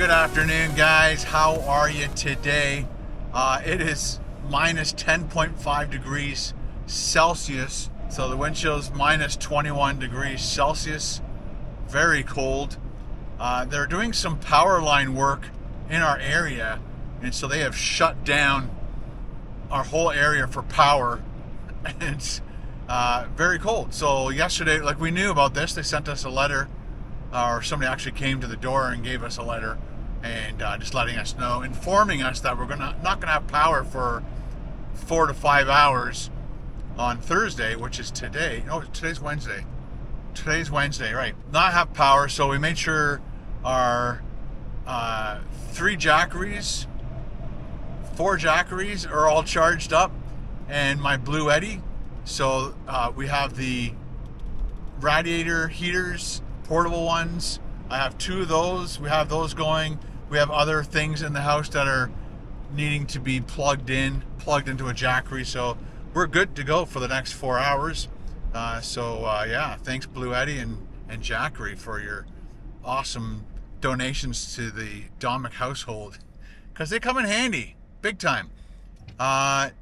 Good afternoon, guys. How are you today? It is minus 10.5 degrees Celsius. So the wind chill is minus 21 degrees Celsius. Very cold. They're doing some power line work in our area, and so they have shut down our whole area for power. And it's very cold. So yesterday, like, we knew about this, they sent us a letter, or somebody actually came to the door and gave us a letter, and just letting us know, informing us that we're not gonna have power for 4 to 5 hours on Thursday, which is today. No, today's Wednesday. Today's Wednesday, right? Not have power, so we made sure our 3 Jackeries, 4 Jackeries are all charged up, and my Blue Eddy. So we have the radiator heaters, portable ones. I have 2 of those. We have those going. We have other things in the house that are needing to be plugged into a Jackery. So we're good to go for the next 4 hours. Yeah, thanks Blue Eddy and Jackery for your awesome donations to the Domik household, because they come in handy big time.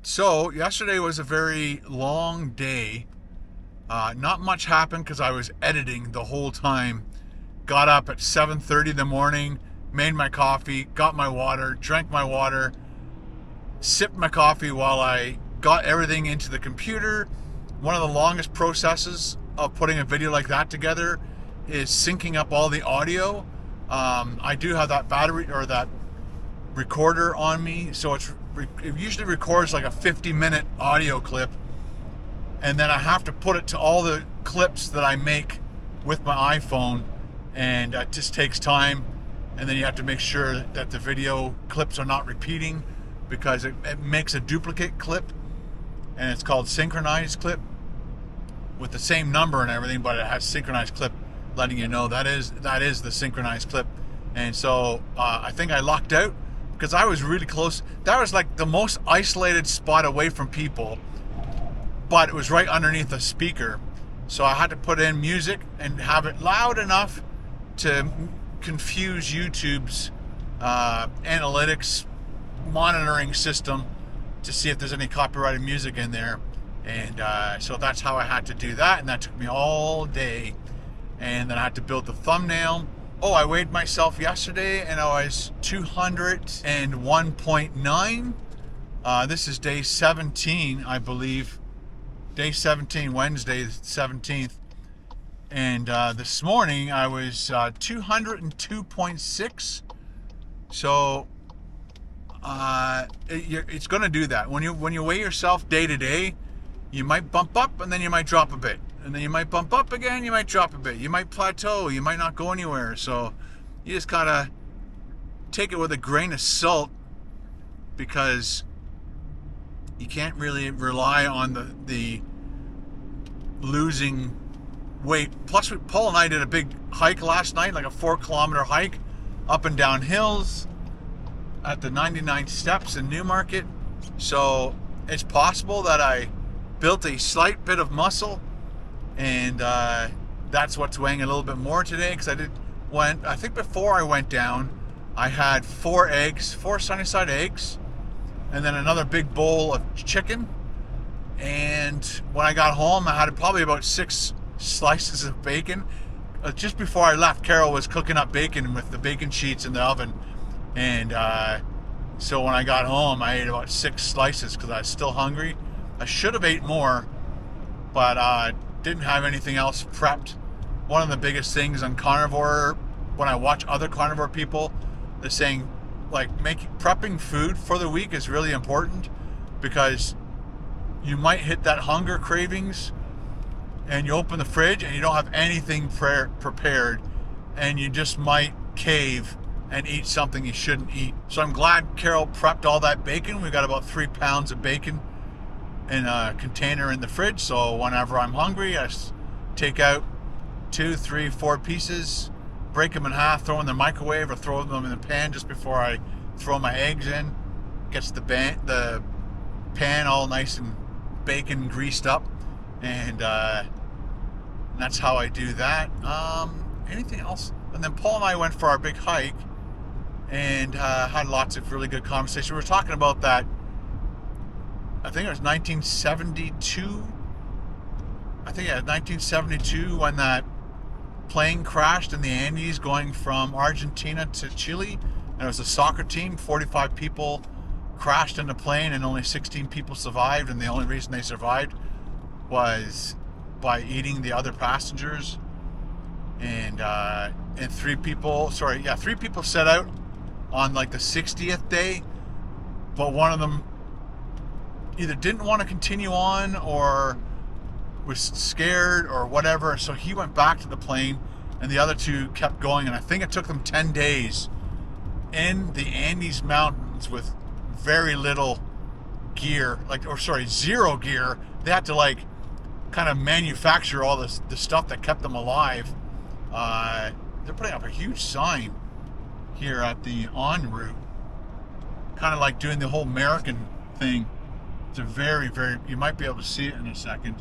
So yesterday was a very long day. Not much happened because I was editing the whole time. Got up at 7:30 in the morning, made my coffee, got my water, drank my water, sipped my coffee while I got everything into the computer. One of the longest processes of putting a video like that together is syncing up all the audio. I do have that battery or that recorder on me, so it usually records like a 50-minute audio clip, and then I have to put it to all the clips that I make with my iPhone, and it just takes time. And then you have to make sure that the video clips are not repeating, because it makes a duplicate clip, and it's called synchronized clip with the same number and everything, but it has synchronized clip, letting you know that is the synchronized clip. And so I think I lucked out, because I was really close. That was like the most isolated spot away from people, but it was right underneath a speaker. So I had to put in music and have it loud enough to confuse YouTube's analytics monitoring system to see if there's any copyrighted music in there. And so that's how I had to do that, and that took me all day. And then I had to build the thumbnail. Oh, I weighed myself yesterday, and I was 201.9. This is day 17, I believe. Day 17, Wednesday, 17th. And this morning I was 202.6. So it's going to do that. When you weigh yourself day to day, you might bump up, and then you might drop a bit. And then you might bump up again, you might drop a bit. You might plateau, you might not go anywhere. So you just gotta take it with a grain of salt, because you can't really rely on the losing weight. Plus, Paul and I did a big hike last night, like a 4-kilometer hike up and down hills at the 99 steps in Newmarket. So it's possible that I built a slight bit of muscle, and that's what's weighing a little bit more today, because I think before I went down, I had 4 Sunnyside eggs, and then another big bowl of chicken. And when I got home, I had probably about 6 slices of bacon. Just before I left, Carol was cooking up bacon with the bacon sheets in the oven, and so when I got home, I ate about 6 slices because I was still hungry. I should have ate more, but didn't have anything else prepped. One of the biggest things on Carnivore, when I watch other Carnivore people, they're saying, like, prepping food for the week is really important, because you might hit that hunger cravings, and you open the fridge and you don't have anything prepared, and you just might cave and eat something you shouldn't eat. So I'm glad Carol prepped all that bacon. We got about 3 pounds of bacon in a container in the fridge, so whenever I'm hungry, I take out 2, 3, 4 pieces, break them in half, throw them in the microwave, or throw them in the pan just before I throw my eggs in. Gets the pan all nice and bacon greased up, and that's how I do that. Anything else? And then Paul and I went for our big hike, and had lots of really good conversation. We were talking about that. I think it was 1972. I think 1972 when that plane crashed in the Andes going from Argentina to Chile, and it was a soccer team. 45 people crashed in the plane, and only 16 people survived. And the only reason they survived was by eating the other passengers. And three people set out on like the 60th day, but one of them either didn't want to continue on or was scared or whatever, so he went back to the plane, and the other two kept going. And I think it took them 10 days in the Andes Mountains with very little gear, zero gear. They had to like kind of manufacture all the stuff that kept them alive. They're putting up a huge sign here at the en route, kind of like doing the whole American thing. It's a very, very, you might be able to see it in a second,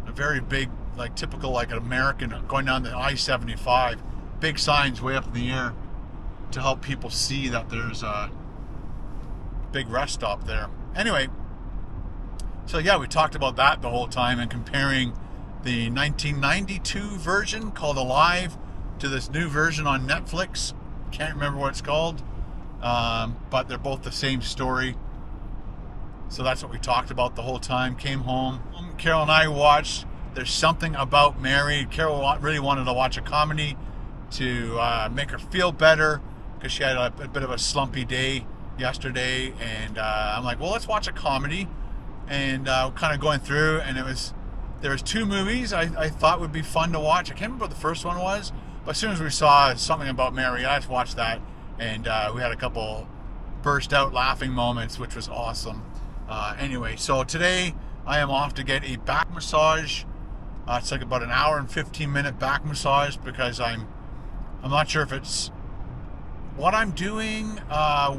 a very big, like typical like an American going down the I-75, big signs way up in the air to help people see that there's a big rest stop there. Anyway, so yeah, we talked about that the whole time and comparing the 1992 version called Alive to this new version on Netflix. Can't remember what it's called, but they're both the same story. So that's what we talked about the whole time. Came home. Carol and I watched There's Something About Mary. Carol really wanted to watch a comedy to make her feel better because she had a bit of a slumpy day yesterday. And I'm like, well, let's watch a comedy. And kind of going through, and there was two movies I thought would be fun to watch. I can't remember what the first one was, but as soon as we saw Something About Mary, I just watched that. And we had a couple burst out laughing moments, which was awesome. Anyway, so today I am off to get a back massage. It's like about an hour and 15-minute back massage because I'm not sure if it's what I'm doing,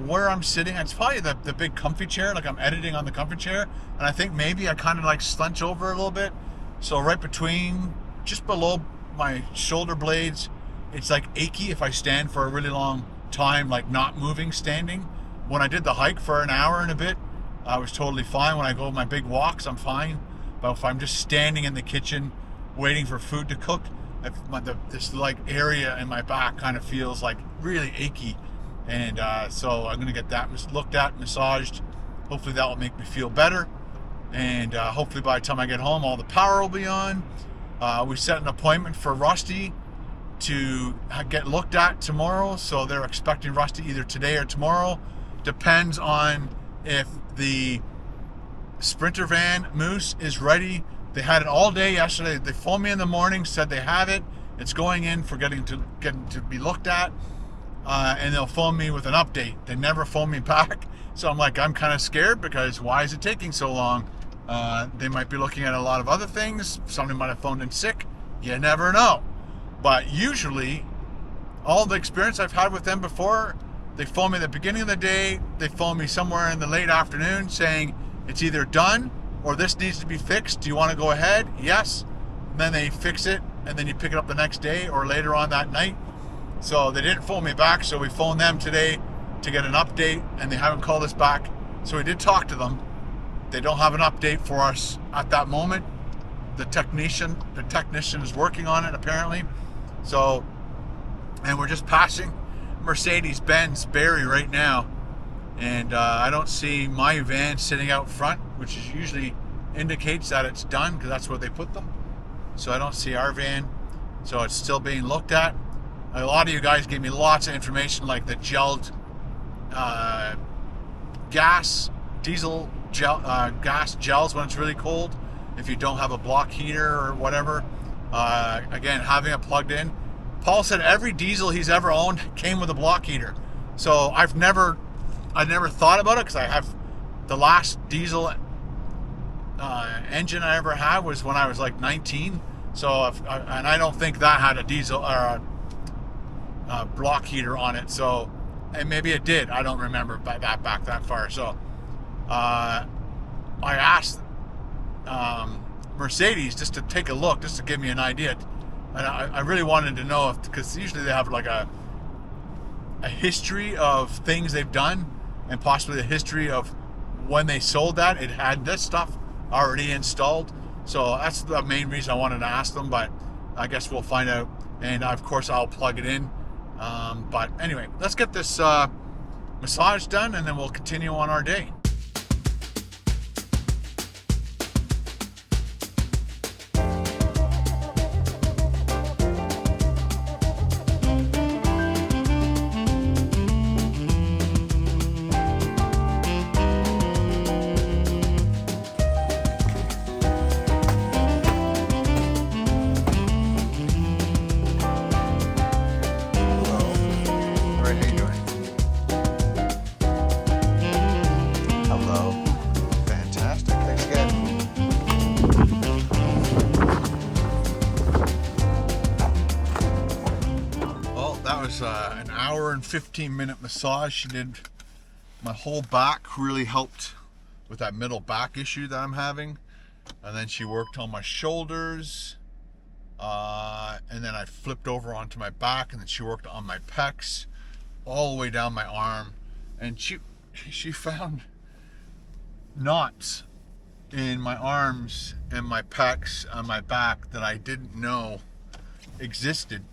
where I'm sitting. It's probably the big comfy chair, like I'm editing on the comfy chair, and I think maybe I kind of like slouch over a little bit. So right between, just below my shoulder blades, it's like achy if I stand for a really long time, like not moving standing. When I did the hike for an hour and a bit, I was totally fine. When I go my big walks, I'm fine. But if I'm just standing in the kitchen waiting for food to cook, this like area in my back kind of feels like really achy. And so I'm going to get that looked at, massaged. Hopefully that will make me feel better. And hopefully by the time I get home, all the power will be on. We set an appointment for Rusty to get looked at tomorrow. So they're expecting Rusty either today or tomorrow. Depends on if the Sprinter van Moose is ready. They had it all day yesterday. They phoned me in the morning, said they have it. It's going in for getting to be looked at, and they'll phone me with an update. They never phone me back, so I'm kind of scared because why is it taking so long? They might be looking at a lot of other things. Somebody might have phoned in sick. You never know. But usually, all the experience I've had with them before, they phone me at the beginning of the day, they phone me somewhere in the late afternoon saying it's either done or this needs to be fixed. Do you want to go ahead? Yes. And then they fix it, and then you pick it up the next day or later on that night. So they didn't phone me back, so we phoned them today to get an update, and they haven't called us back. So we did talk to them. They don't have an update for us at that moment. The technician is working on it apparently. So, and we're just passing Mercedes-Benz Barrie right now, and I don't see my van sitting out front, which usually indicates that it's done because that's where they put them. So I don't see our van, so it's still being looked at. A lot of you guys gave me lots of information, like the gelled diesel gas gels when it's really cold, if you don't have a block heater or whatever. Again, having it plugged in. Paul said every diesel he's ever owned came with a block heater. So I never thought about it because I have the last diesel engine I ever had was when I was like 19. So and I don't think that had a diesel or a block heater on it. So, and maybe it did. I don't remember back that far. So I asked Mercedes just to take a look, just to give me an idea. And I really wanted to know because usually they have like a a history of things they've done, and possibly the history of when they sold that, it had this stuff already installed. So that's the main reason I wanted to ask them, but I guess we'll find out. And of course I'll plug it in. But anyway, let's get this massage done, and then we'll continue on our day. An hour and 15-minute massage. She did my whole back, really helped with that middle back issue that I'm having, and then she worked on my shoulders, and then I flipped over onto my back, and then she worked on my pecs all the way down my arm, and she found knots in my arms and my pecs on my back that I didn't know existed.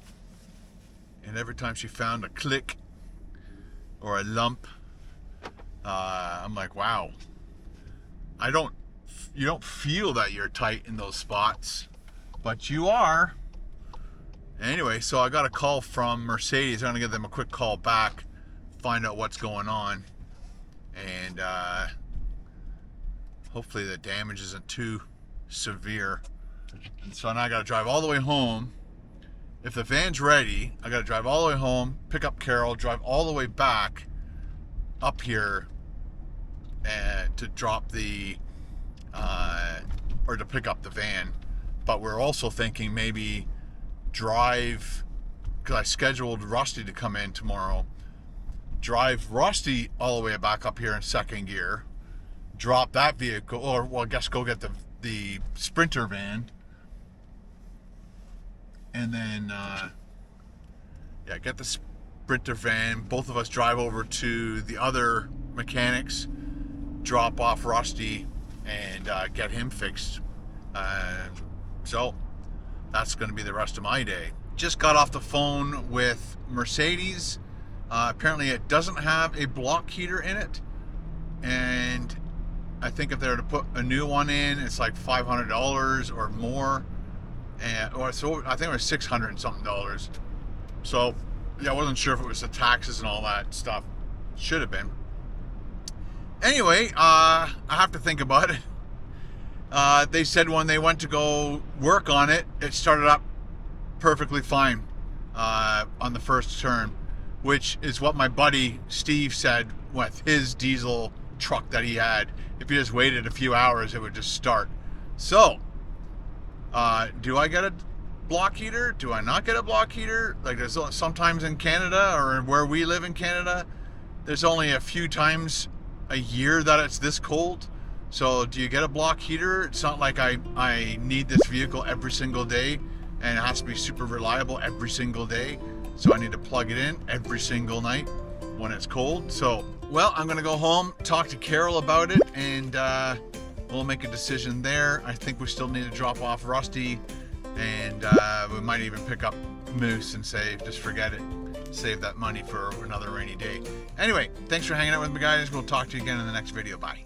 And every time she found a click or a lump, I'm like, wow. You don't feel that you're tight in those spots, but you are. Anyway, so I got a call from Mercedes. I'm gonna give them a quick call back, find out what's going on, and hopefully the damage isn't too severe. And so now I gotta drive all the way home. If the van's ready, I got to drive all the way home, pick up Carol, drive all the way back up here to drop the, or to pick up the van. But we're also thinking maybe drive, because I scheduled Rusty to come in tomorrow, drive Rusty all the way back up here in second gear, drop that vehicle, or well, I guess go get the Sprinter van, and then get the Sprinter van. Both of us drive over to the other mechanics, drop off Rusty, and get him fixed. So that's going to be the rest of my day. Just got off the phone with Mercedes. Apparently it doesn't have a block heater in it, and I think if they were to put a new one in, it's like $500 or more. So I think it was $600 and something. So yeah, I wasn't sure if it was the taxes and all that stuff. Should have been. Anyway, I have to think about it. They said when they went to go work on it, it started up perfectly fine on the first turn, which is what my buddy Steve said with his diesel truck that he had. If you just waited a few hours, it would just start. So do I get a block heater? Do I not get a block heater? Like, there's sometimes in Canada, or where we live in Canada, there's only a few times a year that it's this cold. So do you get a block heater? It's not like I need this vehicle every single day, and it has to be super reliable every single day. So I need to plug it in every single night when it's cold. So, well, I'm gonna go home, talk to Carol about it, and we'll make a decision there. I think we still need to drop off Rusty, and we might even pick up Moose and say, just forget it. Save that money for another rainy day. Anyway, thanks for hanging out with me, guys. We'll talk to you again in the next video. Bye.